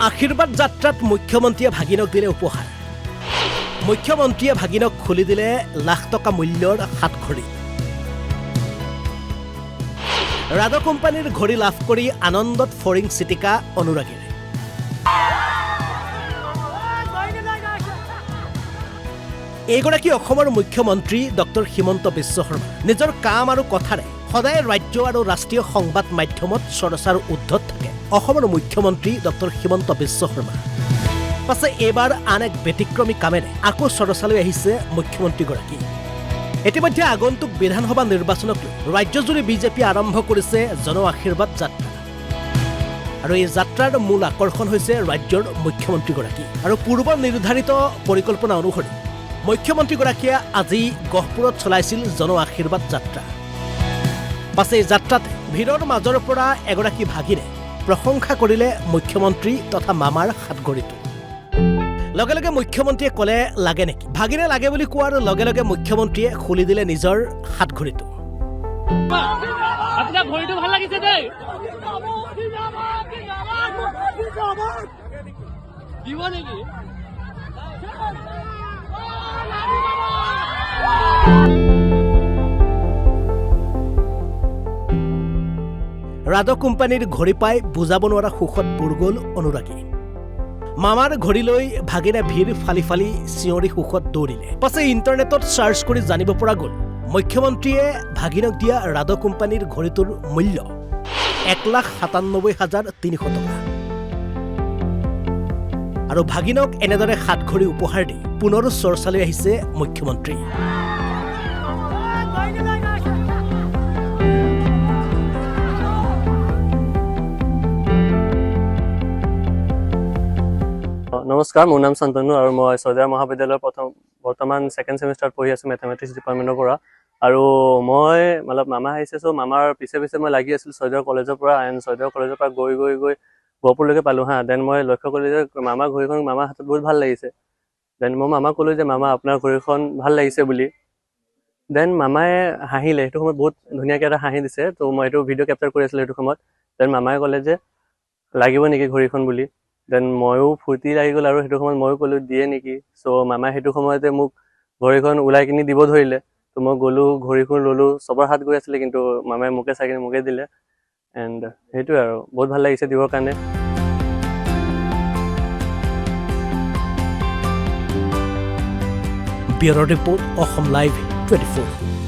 আশীৰ্বাদ যাত্ৰাত মুখ্যমন্ত্ৰীয়ে ভাগিনক দিলে উপহাৰ। মুখ্যমন্ত্ৰীয়ে ভাগিনক খুলি দিলে লাখ টকা মূল্যৰ হাত ঘড়ী। ৰাধা কোম্পানীৰ ঘড়ী লাভ কৰি আনন্দত ফৰিং চিটিকা অনুৰাগীৰে। এইগৰাকী অসমৰ মুখ্যমন্ত্ৰী ডক্টৰ হিমন্ত বিশ্ব শৰ্মা নিজৰ কাম আৰু কথাৰে সদায় ৰাজ্য আৰু ৰাষ্ট্ৰীয় সংবাদ মাধ্যমত চৰ্চাৰ ঊৰ্ধত থাকে অসমৰ মুখ্যমন্ত্ৰী ডক্টৰ হিমন্ত বিশ্ব শৰ্মা। পাছে এইবাৰ আন এক ব্যতিক্ৰমী কামেৰে আকৌ চৰ্চালৈ আহিছে মুখ্যমন্ত্ৰীগৰাকী। ইতিমধ্যে আগন্তুক বিধানসভা নিৰ্বাচনক লৈ ৰাজ্যজুৰি বিজেপি আৰম্ভ কৰিছে জন আশীৰ্বাদ যাত্ৰা। আৰু এই যাত্ৰাৰ মূল আকৰ্ষণ হৈছে ৰাজ্যৰ মুখ্যমন্ত্ৰীগৰাকী। আৰু পূৰ্ব নিৰ্ধাৰিত পৰিকল্পনা অনুসৰি মুখ্যমন্ত্ৰীগৰাকীয়ে আজি গহপুৰত চলাইছিল জন আশীৰ্বাদ যাত্ৰা। পাছে এই যাত্ৰাতে ভিৰৰ মাজৰ পৰা এগৰাকী ভাগিনে প্ৰশংসা কৰিলে মুখ্যমন্ত্ৰী তথা মামাৰ হাতঘড়ীটো। লগে লগে মুখ্যমন্ত্ৰীয়ে ক'লে লাগে নেকি? ভাগিনে লাগে বুলি কোৱাৰ লগে লগে মুখ্যমন্ত্ৰীয়ে খুলি দিলে নিজৰ হাতঘড়ীটো। আপোনাৰ ঘড়ীটো ভাল লাগিছে দেই। দিব নেকি? ৰাধা কোম্পানীৰ ঘড়ী পাই বুজাব নোৱাৰা সুখত বুৰ গ'ল অনুৰাগী। মামাৰ ঘড়ী লৈ ভাগিনে ভিৰ ফালি ফালি চিঞৰি সুখত দৌৰিলে। পাছে ইণ্টাৰনেটত চাৰ্চ কৰি জানিব পৰা গ'ল মুখ্যমন্ত্ৰীয়ে ভাগিনক দিয়া ৰাধা কোম্পানীৰ ঘড়ীটোৰ মূল্য 1,97,300 টকা। আৰু ভাগিনক এনেদৰে হাতঘড়ী উপহাৰ দি পুনৰ চৰ্চালৈ আহিছে মুখ্যমন্ত্ৰী। নমস্কাৰ, মোৰ নাম শান্তনু আৰু মই ছয়দুৱাৰ মহাবিদ্যালয়ৰ বৰ্তমান ছেকেণ্ড ছেমিষ্টাৰত পঢ়ি আছোঁ মেথামেটিক্স ডিপাৰ্টমেণ্টৰ পৰা। আৰু মই মামা আহিছে, চ' মামাৰ পিছে পিছে মই লাগি আছিলোঁ ছয়দুৱাৰ কলেজৰ পৰা। এণ্ড ছয়দুৱাৰ কলেজৰ পৰা গৈ গহপুৰলৈকে পালোঁ হা। দেন মই লক্ষ্য কৰিলোঁ যে মামাৰ ঘড়ীখন মামাৰ হাতত বহুত ভাল লাগিছে। দেন মই মামাক ক'লোঁ যে মামা আপোনাৰ ঘড়ীখন ভাল লাগিছে বুলি। দেন মামাই হাঁহিলে। সেইটো সময়ত বহুত ধুনীয়াকৈ এটা হাঁহি দিছে। ত' মই এইটো ভিডিঅ' কেপচাৰ কৰি আছিলোঁ সেইটো সময়ত। দেন মামাই ক'লে যে লাগিব নেকি ঘড়ীখন বুলি। দেন ময়ো ফূৰ্তি লাগি গ'ল আৰু সেইটো সময়ত ময়ো ক'লোঁ দিয়ে নেকি। চ' মামাই সেইটো সময়তে মোক ঘড়ীখন ওলাই কিনি দিব ধৰিলে। ত' মই গ'লোঁ, ঘড়ীখন ল'লোঁ। চবৰ হাত গৈ আছিলে কিন্তু মামাই মোকে চাই কিনি মোকে দিলে। এণ্ড সেইটোৱে আৰু বহুত ভাল লাগিছে দিবৰ কাৰণে। Bureau' report, Assam live 24।